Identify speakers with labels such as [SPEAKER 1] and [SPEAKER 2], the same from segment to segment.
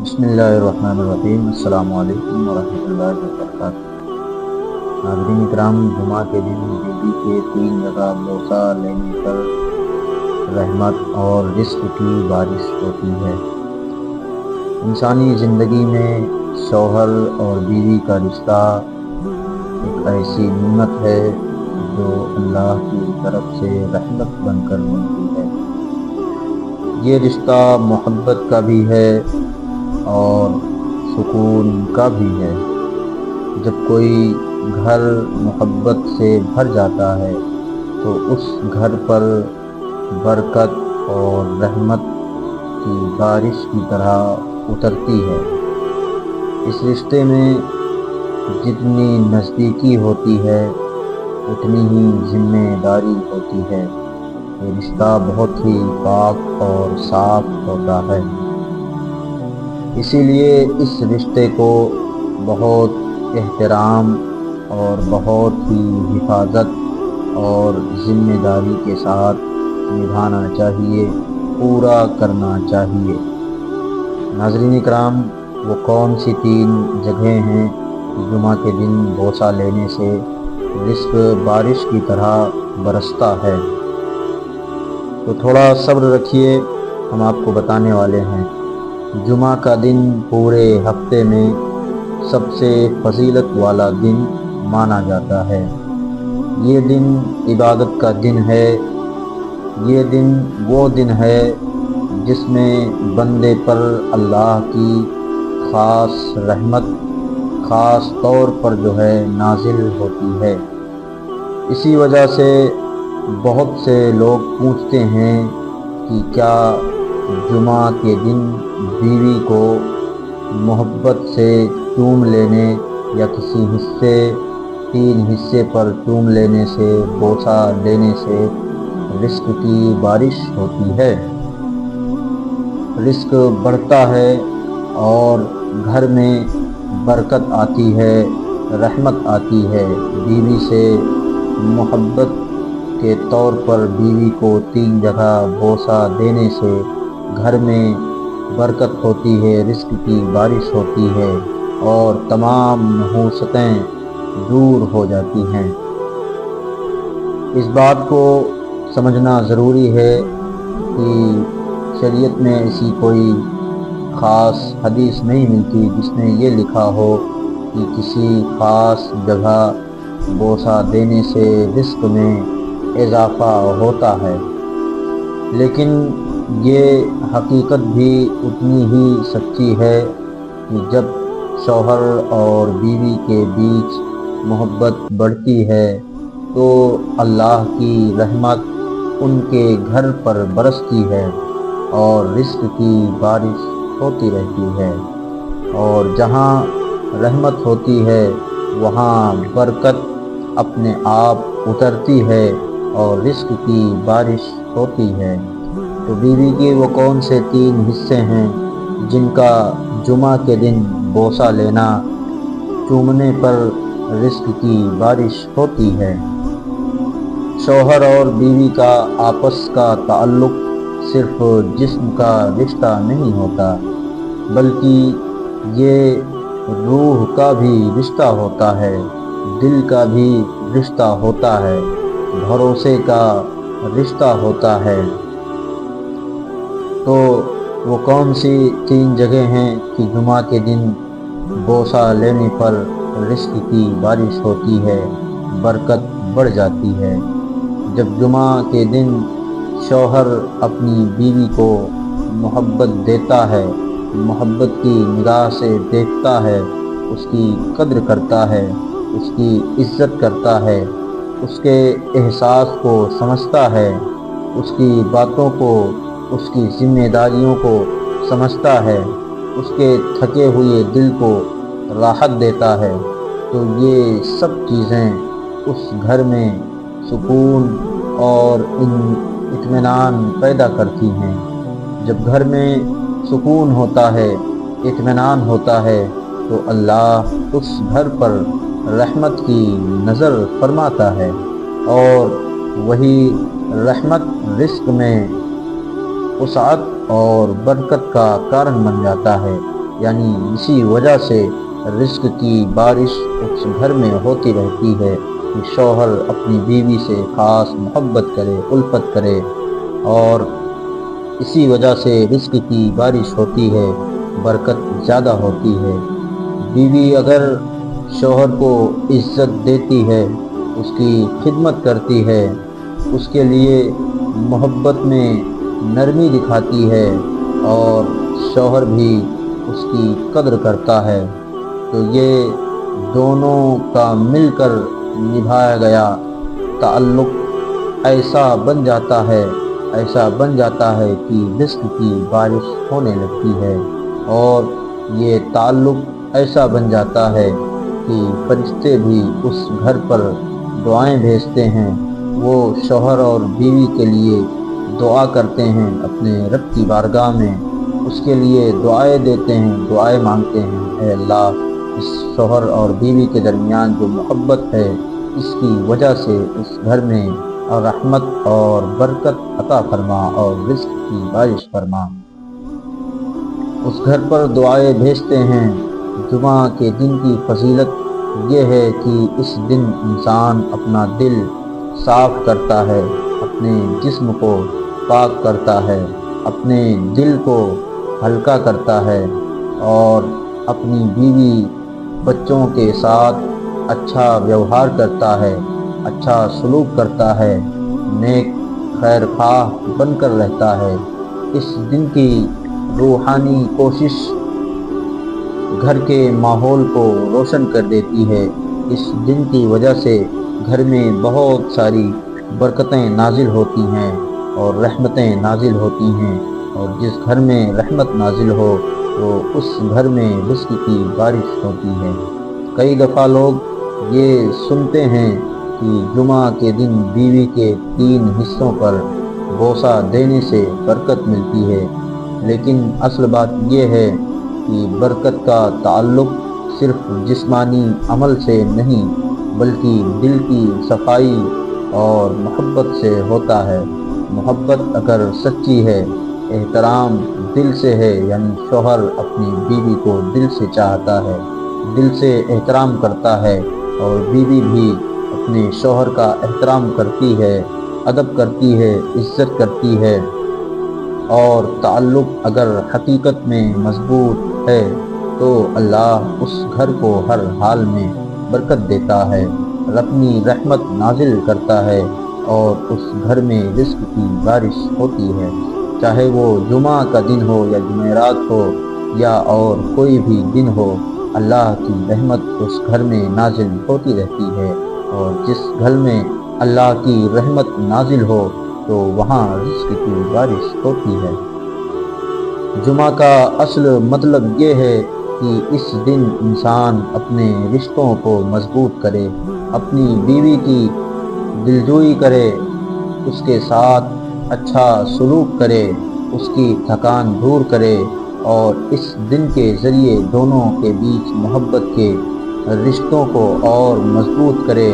[SPEAKER 1] بسم اللہ الرحمن الرحیم۔ السلام علیکم ورحمۃ اللہ وبرکاتہ۔ ناظرین اکرام، جمعہ کے دن بیوی کے 3 جگہ بوسہ لینے پر رحمت اور رزق کی بارش ہوتی ہے۔ انسانی زندگی میں شوہر اور بیوی کا رشتہ ایک ایسی نعمت ہے جو اللہ کی طرف سے رحمت بن کر ملتی ہے۔ یہ رشتہ محبت کا بھی ہے اور سکون کا بھی ہے۔ جب کوئی گھر محبت سے بھر جاتا ہے تو اس گھر پر برکت اور رحمت کی بارش کی طرح اترتی ہے۔ اس رشتے میں جتنی نزدیکی ہوتی ہے اتنی ہی ذمہ داری ہوتی ہے۔ یہ رشتہ بہت ہی پاک اور صاف ہوتا ہے، اسی لیے اس رشتے کو بہت احترام اور بہت ہی حفاظت اور ذمہ داری کے ساتھ نبھانا چاہیے، پورا کرنا چاہیے۔ ناظرین اکرام، وہ کون سی 3 جگہیں ہیں کہ جمعہ کے دن بوسہ لینے سے رزق بارش کی طرح برستا ہے؟ تو تھوڑا صبر رکھیے، ہم آپ کو بتانے والے ہیں۔ جمعہ کا دن پورے ہفتے میں سب سے فضیلت والا دن مانا جاتا ہے۔ یہ دن عبادت کا دن ہے۔ یہ دن وہ دن ہے جس میں بندے پر اللہ کی خاص رحمت خاص طور پر نازل ہوتی ہے۔ اسی وجہ سے بہت سے لوگ پوچھتے ہیں کہ کیا جمعہ کے دن بیوی کو محبت سے چوم لینے یا کسی 3 حصے پر چوم لینے سے، بوسہ لینے سے رزق کی بارش ہوتی ہے، رزق بڑھتا ہے اور گھر میں برکت آتی ہے، رحمت آتی ہے۔ بیوی سے محبت کے طور پر بیوی کو 3 جگہ بوسہ دینے سے گھر میں برکت ہوتی ہے، رزق کی بارش ہوتی ہے اور تمام نحوستیں دور ہو جاتی ہیں۔ اس بات کو سمجھنا ضروری ہے کہ شریعت میں ایسی کوئی خاص حدیث نہیں ملتی جس میں یہ لکھا ہو کہ کسی خاص جگہ بوسہ دینے سے رزق میں اضافہ ہوتا ہے، لیکن یہ حقیقت بھی اتنی ہی سچی ہے کہ جب شوہر اور بیوی کے بیچ محبت بڑھتی ہے تو اللہ کی رحمت ان کے گھر پر برستی ہے اور رزق کی بارش ہوتی رہتی ہے، اور جہاں رحمت ہوتی ہے وہاں برکت اپنے آپ اترتی ہے اور رزق کی بارش ہوتی ہے۔ تو بیوی کے وہ کون سے 3 حصے ہیں جن کا جمعہ کے دن بوسہ لینا، چومنے پر رزق کی بارش ہوتی ہے؟ شوہر اور بیوی کا آپس کا تعلق صرف جسم کا رشتہ نہیں ہوتا، بلکہ یہ روح کا بھی رشتہ ہوتا ہے، دل کا بھی رشتہ ہوتا ہے، بھروسے کا رشتہ ہوتا ہے۔ تو وہ کون سی 3 جگہیں ہیں کہ جمعہ کے دن بوسہ لینے پر رزق کی بارش ہوتی ہے، برکت بڑھ جاتی ہے؟ جب جمعہ کے دن شوہر اپنی بیوی کو محبت دیتا ہے، محبت کی نگاہ سے دیکھتا ہے، اس کی قدر کرتا ہے، اس کی عزت کرتا ہے، اس کے احساس کو سمجھتا ہے، اس کی باتوں کو، اس کی ذمہ داریوں کو سمجھتا ہے، اس کے تھکے ہوئے دل کو راحت دیتا ہے، تو یہ سب چیزیں اس گھر میں سکون اور اطمینان پیدا کرتی ہیں۔ جب گھر میں سکون ہوتا ہے، اطمینان ہوتا ہے، تو اللہ اس گھر پر رحمت کی نظر فرماتا ہے اور وہی رحمت رزق میں وسعت اور برکت کا کارن بن جاتا ہے۔ یعنی اسی وجہ سے رزق کی بارش اس گھر میں ہوتی رہتی ہے کہ شوہر اپنی بیوی سے خاص محبت کرے، الفت کرے، اور اسی وجہ سے رزق کی بارش ہوتی ہے، برکت زیادہ ہوتی ہے۔ بیوی اگر شوہر کو عزت دیتی ہے، اس کی خدمت کرتی ہے، اس کے لیے محبت میں نرمی دکھاتی ہے، اور شوہر بھی اس کی قدر کرتا ہے، تو یہ دونوں کا مل کر نبھایا گیا تعلق ایسا بن جاتا ہے کہ رزق کی بارش ہونے لگتی ہے، اور یہ تعلق ایسا بن جاتا ہے کہ فرشتے بھی اس گھر پر دعائیں بھیجتے ہیں، وہ شوہر اور بیوی کے لیے دعا کرتے ہیں اپنے رب کی بارگاہ میں، اس کے لیے دعائیں دیتے ہیں، دعائیں مانگتے ہیں، اے اللہ اس شوہر اور بیوی کے درمیان جو محبت ہے، اس کی وجہ سے اس گھر میں رحمت اور برکت عطا فرما اور رزق کی بارش فرما۔ اس گھر پر دعائیں بھیجتے ہیں۔ جمعہ کے دن کی فضیلت یہ ہے کہ اس دن انسان اپنا دل صاف کرتا ہے، اپنے جسم کو پاک کرتا ہے، اپنے دل کو ہلکا کرتا ہے، اور اپنی بیوی بچوں کے ساتھ اچھا ویوہار کرتا ہے، اچھا سلوک کرتا ہے، نیک خیر خواہ بن کر رہتا ہے۔ اس دن کی روحانی کوشش گھر کے ماحول کو روشن کر دیتی ہے۔ اس دن کی وجہ سے گھر میں بہت ساری برکتیں نازل ہوتی ہیں اور رحمتیں نازل ہوتی ہیں، اور جس گھر میں رحمت نازل ہو تو اس گھر میں رزق کی بارش ہوتی ہے۔ کئی دفعہ لوگ یہ سنتے ہیں کہ جمعہ کے دن بیوی کے 3 حصوں پر بوسہ دینے سے برکت ملتی ہے، لیکن اصل بات یہ ہے کہ برکت کا تعلق صرف جسمانی عمل سے نہیں بلکہ دل کی صفائی اور محبت سے ہوتا ہے۔ محبت اگر سچی ہے، احترام دل سے ہے، یعنی شوہر اپنی بیوی کو دل سے چاہتا ہے، دل سے احترام کرتا ہے، اور بیوی بھی اپنے شوہر کا احترام کرتی ہے، ادب کرتی ہے، عزت کرتی ہے، اور تعلق اگر حقیقت میں مضبوط ہے تو اللہ اس گھر کو ہر حال میں برکت دیتا ہے، اپنی رحمت نازل کرتا ہے، اور اس گھر میں رزق کی بارش ہوتی ہے۔ چاہے وہ جمعہ کا دن ہو یا جمعرات ہو یا اور کوئی بھی دن ہو، اللہ کی رحمت اس گھر میں نازل ہوتی رہتی ہے، اور جس گھر میں اللہ کی رحمت نازل ہو تو وہاں رزق کی بارش ہوتی ہے۔ جمعہ کا اصل مطلب یہ ہے کہ اس دن انسان اپنے رشتوں کو مضبوط کرے، اپنی بیوی کی دلجوئی کرے، اس کے ساتھ اچھا سلوک کرے، اس کی تھکان دور کرے، اور اس دن کے ذریعے دونوں کے بیچ محبت کے رشتوں کو اور مضبوط کرے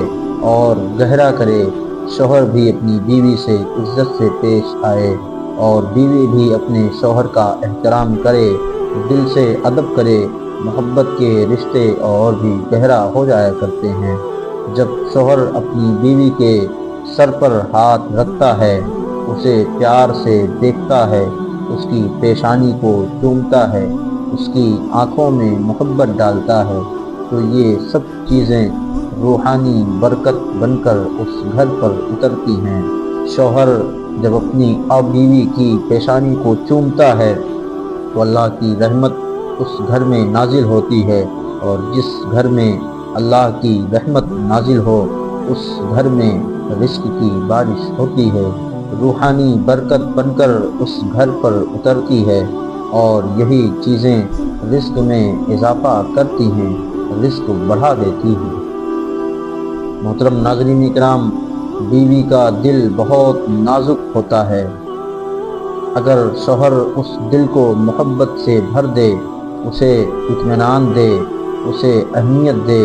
[SPEAKER 1] اور گہرا کرے۔ شوہر بھی اپنی بیوی سے عزت سے پیش آئے، اور بیوی بھی اپنے شوہر کا احترام کرے، دل سے ادب کرے۔ محبت کے رشتے اور بھی گہرا ہو جایا کرتے ہیں جب شوہر اپنی بیوی کے سر پر ہاتھ رکھتا ہے، اسے پیار سے دیکھتا ہے، اس کی پیشانی کو چومتا ہے، اس کی آنکھوں میں محبت ڈالتا ہے، تو یہ سب چیزیں روحانی برکت بن کر اس گھر پر اترتی ہیں۔ شوہر جب اپنی بیوی کی پیشانی کو چومتا ہے تو اللہ کی رحمت اس گھر میں نازل ہوتی ہے، اور جس گھر میں اللہ کی رحمت نازل ہو اس گھر میں رزق کی بارش ہوتی ہے، روحانی برکت بن کر اس گھر پر اترتی ہے، اور یہی چیزیں رزق میں اضافہ کرتی ہیں، رزق بڑھا دیتی ہیں۔ محترم ناظرین اکرام، بیوی کا دل بہت نازک ہوتا ہے۔ اگر شوہر اس دل کو محبت سے بھر دے، اسے اطمینان دے، اسے اہمیت دے،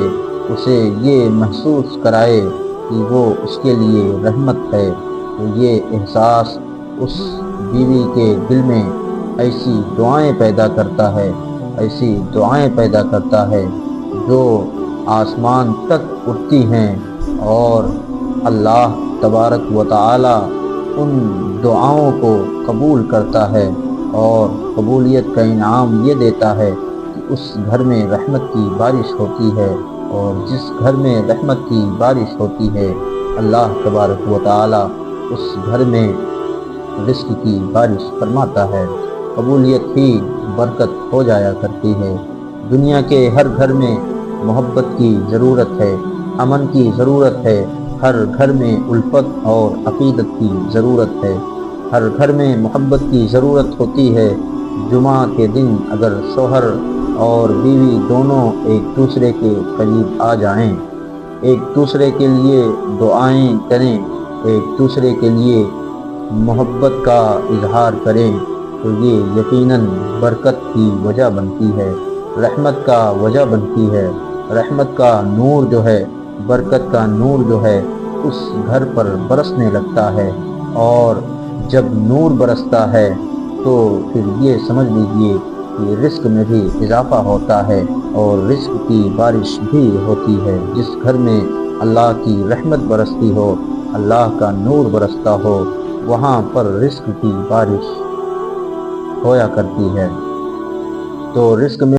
[SPEAKER 1] اسے یہ محسوس کرائے کہ وہ اس کے لیے رحمت ہے، تو یہ احساس اس بیوی کے دل میں ایسی دعائیں پیدا کرتا ہے ایسی دعائیں پیدا کرتا ہے جو آسمان تک اٹھتی ہیں، اور اللہ تبارک و تعالی ان دعاؤں کو قبول کرتا ہے، اور قبولیت کا انعام یہ دیتا ہے کہ اس گھر میں رحمت کی بارش ہوتی ہے، اور جس گھر میں رحمت کی بارش ہوتی ہے اللہ تبارک و تعالی اس گھر میں رزق کی بارش فرماتا ہے، قبولیت ہی برکت ہو جایا کرتی ہے۔ دنیا کے ہر گھر میں محبت کی ضرورت ہے، امن کی ضرورت ہے، ہر گھر میں الفت اور عقیدت کی ضرورت ہے، ہر گھر میں محبت کی ضرورت ہوتی ہے۔ جمعہ کے دن اگر شوہر اور بیوی دونوں ایک دوسرے کے قریب آ جائیں، ایک دوسرے کے لیے دعائیں کریں، ایک دوسرے کے لیے محبت کا اظہار کریں، تو یہ یقیناً برکت کی وجہ بنتی ہے، رحمت کا وجہ بنتی ہے۔ رحمت کا نور جو ہے، برکت کا نور جو ہے اس گھر پر برسنے لگتا ہے، اور جب نور برستا ہے تو پھر یہ سمجھ لیجئے کہ رزق میں بھی اضافہ ہوتا ہے، اور رزق کی بارش بھی ہوتی ہے۔ جس گھر میں اللہ کی رحمت برستی ہو، اللہ کا نور برستا ہو، وہاں پر رزق کی بارش ہویا کرتی ہے۔ تو رزق میں